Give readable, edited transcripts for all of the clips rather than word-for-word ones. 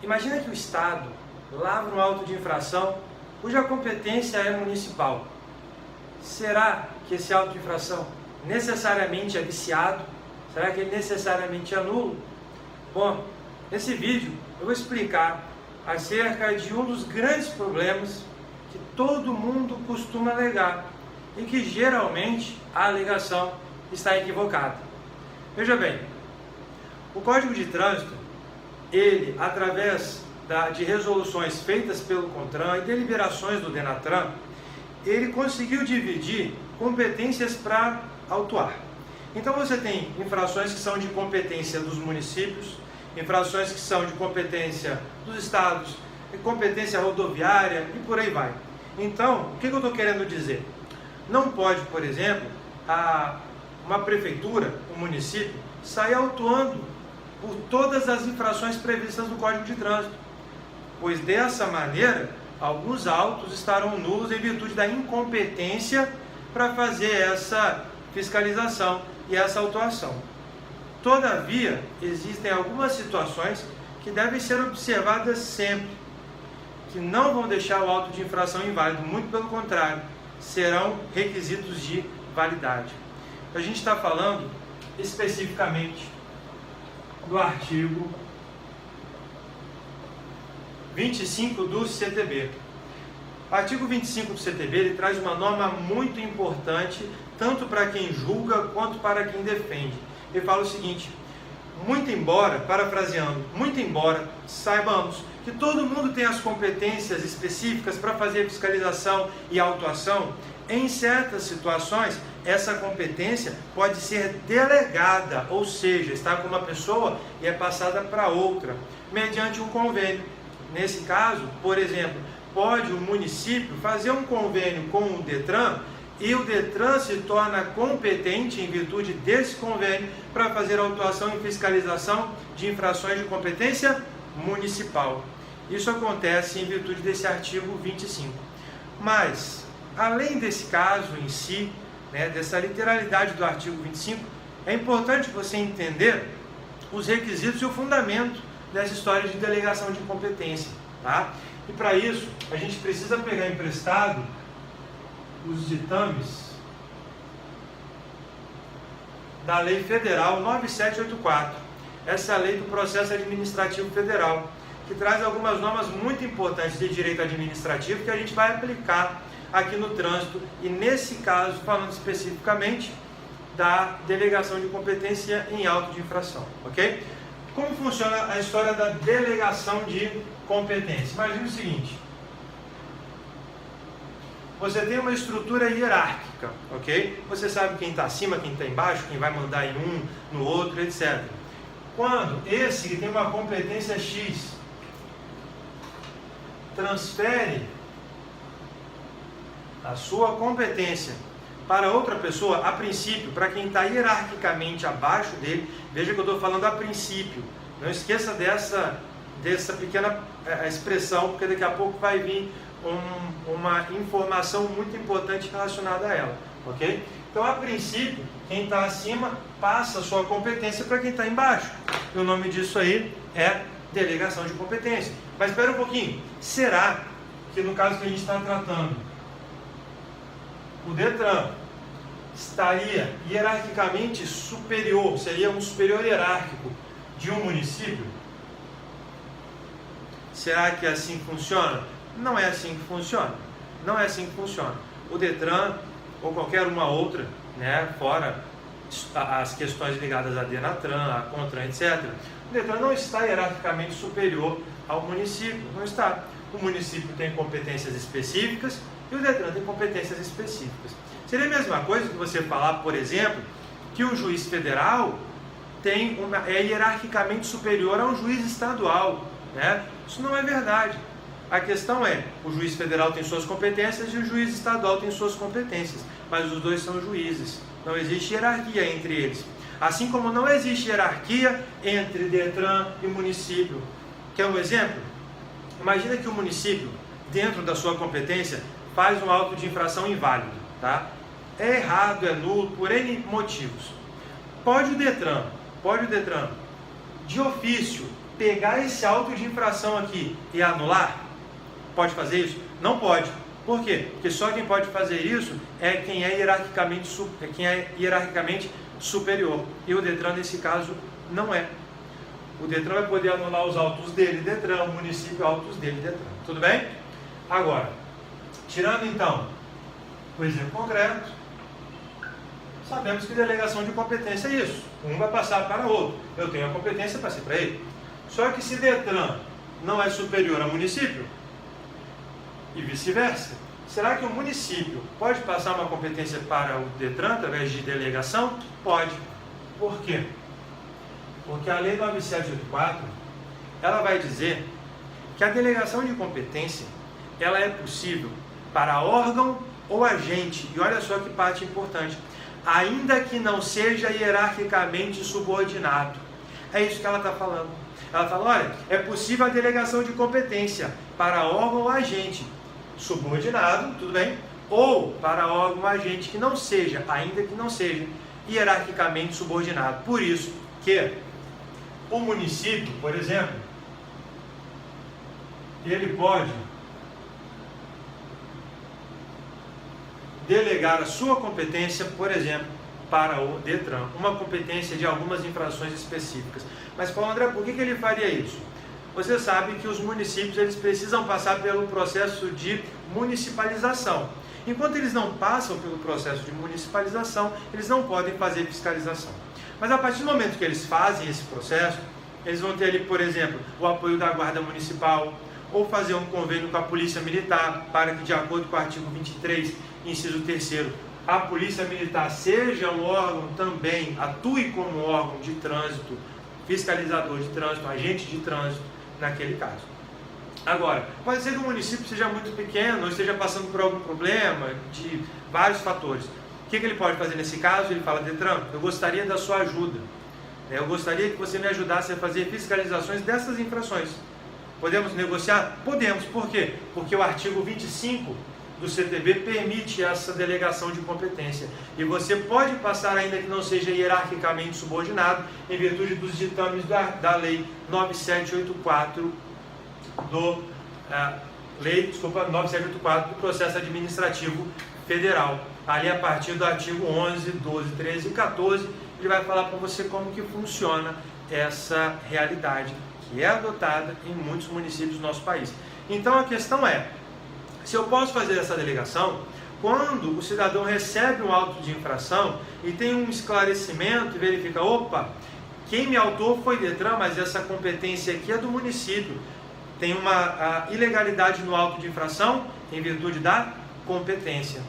Imagina que o Estado lavra um auto de infração cuja competência é municipal. Será que esse auto de infração necessariamente é viciado? Será que ele necessariamente é nulo? Bom, nesse vídeo eu vou explicar acerca de um dos grandes problemas que todo mundo costuma alegar e que geralmente a alegação está equivocada. Veja bem, o Código de Trânsito, ele, através de resoluções feitas pelo CONTRAN e deliberações do DENATRAN, ele conseguiu dividir competências para autuar. Então você tem infrações que são de competência dos municípios, infrações que são de competência dos estados, competência rodoviária e por aí vai. Então, o que eu estou querendo dizer? Não pode, por exemplo, uma prefeitura, um município, sair autuando por todas as infrações previstas no Código de Trânsito, pois dessa maneira, alguns autos estarão nulos em virtude da incompetência para fazer essa fiscalização e essa autuação. Todavia, existem algumas situações que devem ser observadas sempre, que não vão deixar o auto de infração inválido, muito pelo contrário, serão requisitos de validade. A gente está falando especificamente do artigo 25 do CTB. O artigo 25 do CTB ele traz uma norma muito importante, tanto para quem julga quanto para quem defende. Ele fala o seguinte: muito embora, parafraseando, muito embora saibamos que todo mundo tem as competências específicas para fazer fiscalização e autuação, em certas situações essa competência pode ser delegada, ou seja, está com uma pessoa e é passada para outra, mediante um convênio. Nesse caso, por exemplo, pode o município fazer um convênio com o DETRAN e o DETRAN se torna competente em virtude desse convênio para fazer autuação e fiscalização de infrações de competência municipal. Isso acontece em virtude desse artigo 25. Mas, além desse caso em si, dessa literalidade do artigo 25, é importante você entender os requisitos e o fundamento dessa história de delegação de competência, tá? E para isso, a gente precisa pegar emprestado os ditames da Lei Federal 9784. Essa é a Lei do Processo Administrativo Federal, que traz algumas normas muito importantes de direito administrativo que a gente vai aplicar aqui no trânsito e, nesse caso, falando especificamente da delegação de competência em auto de infração, ok? Como funciona a história da delegação de competência? Imagine o seguinte: você tem uma estrutura hierárquica, ok? Você sabe quem está acima, quem está embaixo, quem vai mandar em um, no outro, etc. Quando esse que tem uma competência X transfere a sua competência para outra pessoa, a princípio, para quem está hierarquicamente abaixo dele, veja que eu estou falando a princípio, não esqueça dessa pequena expressão, porque daqui a pouco vai vir uma informação muito importante relacionada a ela, ok? Então, a princípio, quem está acima passa a sua competência para quem está embaixo, e o nome disso aí é delegação de competência. Mas espera um pouquinho, será que no caso que a gente está tratando, o DETRAN estaria hierarquicamente superior, seria um superior hierárquico de um município? Será que assim funciona? Não é assim que funciona. Não é assim que funciona. O DETRAN, ou qualquer uma outra, fora as questões ligadas a DENATRAN, a CONTRAN, etc., o DETRAN não está hierarquicamente superior ao município. Não está. O município tem competências específicas e o DETRAN tem competências específicas. Seria a mesma coisa que você falar, por exemplo, que um juiz federal é hierarquicamente superior a um juiz estadual, Isso não é verdade. A questão é, o juiz federal tem suas competências e o juiz estadual tem suas competências, mas os dois são juízes. Não existe hierarquia entre eles. Assim como não existe hierarquia entre DETRAN e município. Quer um exemplo? Imagina que o município, dentro da sua competência, faz um auto de infração inválido, tá? É errado, é nulo, por N motivos. Pode o DETRAN, de ofício, pegar esse auto de infração aqui e anular? Pode fazer isso? Não pode. Por quê? Porque só quem pode fazer isso é quem é hierarquicamente superior. E o Detran, nesse caso, não é. O Detran vai poder anular os autos dele, Detran, o município, autos dele, Detran. Tudo bem? Agora, tirando então o exemplo concreto, sabemos que delegação de competência é isso. Um vai passar para o outro. Eu tenho a competência, passei para ele. Só que se Detran não é superior ao município, e vice-versa, será que o município pode passar uma competência para o Detran através de delegação? Pode. Por quê? Porque a Lei 9784, ela vai dizer que a delegação de competência, ela é possível para órgão ou agente, e olha só que parte importante, ainda que não seja hierarquicamente subordinado. É isso que ela está falando. Ela fala, olha, é possível a delegação de competência para órgão ou agente subordinado, tudo bem? Ou para órgão ou agente que não seja, ainda que não seja, hierarquicamente subordinado. Por isso que o município, por exemplo, ele pode delegar a sua competência, por exemplo, para o Detran, uma competência de algumas infrações específicas. Mas, Paulo André, por que ele faria isso? Você sabe que os municípios eles precisam passar pelo processo de municipalização. Enquanto eles não passam pelo processo de municipalização, eles não podem fazer fiscalização. Mas a partir do momento que eles fazem esse processo, eles vão ter ali, por exemplo, o apoio da Guarda Municipal, ou fazer um convênio com a Polícia Militar, para que, de acordo com o artigo 23, inciso 3º, a Polícia Militar seja um órgão também, atue como órgão de trânsito, fiscalizador de trânsito, agente de trânsito, naquele caso. Agora, pode ser que o município seja muito pequeno, ou esteja passando por algum problema, de vários fatores. O que ele pode fazer nesse caso? Ele fala, Detran, eu gostaria da sua ajuda. Eu gostaria que você me ajudasse a fazer fiscalizações dessas infrações. Podemos negociar? Podemos. Por quê? Porque o artigo 25 do CTB permite essa delegação de competência. E você pode passar, ainda que não seja hierarquicamente subordinado, em virtude dos ditames da Lei 9784 9784 do Processo Administrativo Federal. Ali, a partir do artigo 11, 12, 13 e 14, ele vai falar para você como que funciona essa realidade que é adotada em muitos municípios do nosso país. Então, a questão é, se eu posso fazer essa delegação, quando o cidadão recebe um auto de infração e tem um esclarecimento e verifica, opa, quem me autuou foi Detran, mas essa competência aqui é do município. Tem uma ilegalidade no auto de infração em virtude da competência.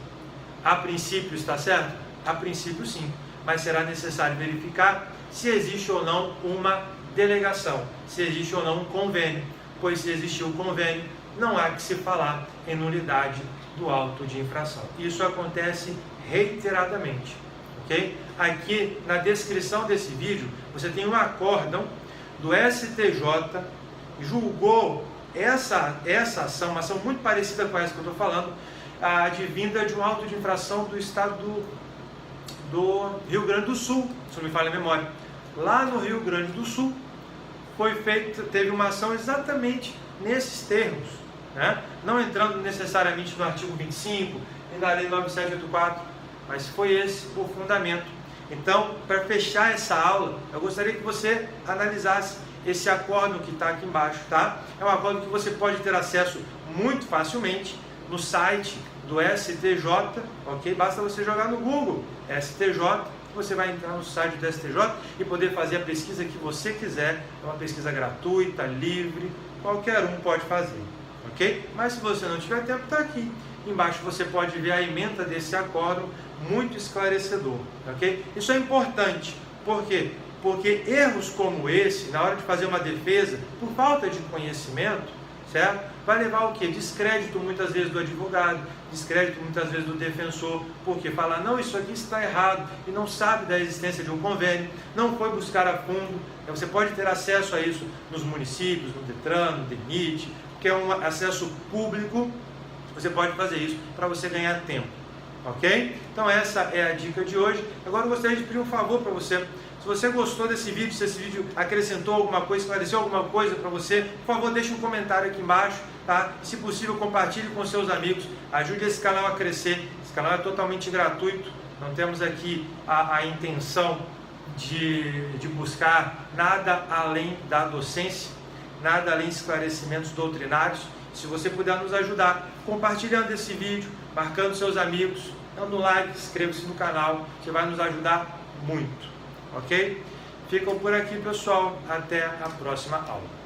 A princípio está certo? A princípio sim, mas será necessário verificar se existe ou não uma delegação, se existe ou não um convênio, pois se existir um convênio, não há que se falar em nulidade do auto de infração. Isso acontece reiteradamente, ok? Aqui na descrição desse vídeo, você tem um acórdão do STJ, julgou essa ação, uma ação muito parecida com essa que eu estou falando, advinda de um auto de infração do estado do Rio Grande do Sul, se não me falha a memória. Lá no Rio Grande do Sul, teve uma ação exatamente nesses termos, né? Não entrando necessariamente no artigo 25 e na Lei 9784, mas foi esse o fundamento. Então, para fechar essa aula, eu gostaria que você analisasse esse acórdão que está aqui embaixo, tá? É um acórdão que você pode ter acesso muito facilmente no site do STJ, ok? Basta você jogar no Google STJ, você vai entrar no site do STJ e poder fazer a pesquisa que você quiser. É uma pesquisa gratuita, livre, qualquer um pode fazer, ok? Mas se você não tiver tempo, está aqui. Embaixo você pode ver a ementa desse acórdão, muito esclarecedor, ok? Isso é importante, por quê? Porque erros como esse, na hora de fazer uma defesa, por falta de conhecimento, certo? Vai levar o quê? Descrédito muitas vezes do advogado, descrédito muitas vezes do defensor, porque fala, não, isso aqui está errado, e não sabe da existência de um convênio, não foi buscar a fundo. Você pode ter acesso a isso nos municípios, no Detran, no DENIT, que é um acesso público, você pode fazer isso para você ganhar tempo, ok? Então essa é a dica de hoje. Agora eu gostaria de pedir um favor para você. Se você gostou desse vídeo, se esse vídeo acrescentou alguma coisa, esclareceu alguma coisa para você, por favor, deixe um comentário aqui embaixo, tá? Se possível, compartilhe com seus amigos, ajude esse canal a crescer. Esse canal é totalmente gratuito, não temos aqui a intenção de buscar nada além da docência, nada além de esclarecimentos doutrinários. Se você puder nos ajudar compartilhando esse vídeo, marcando seus amigos, dando like, inscreva-se no canal, você vai nos ajudar muito. Ok? Ficam por aqui, pessoal. Até a próxima aula.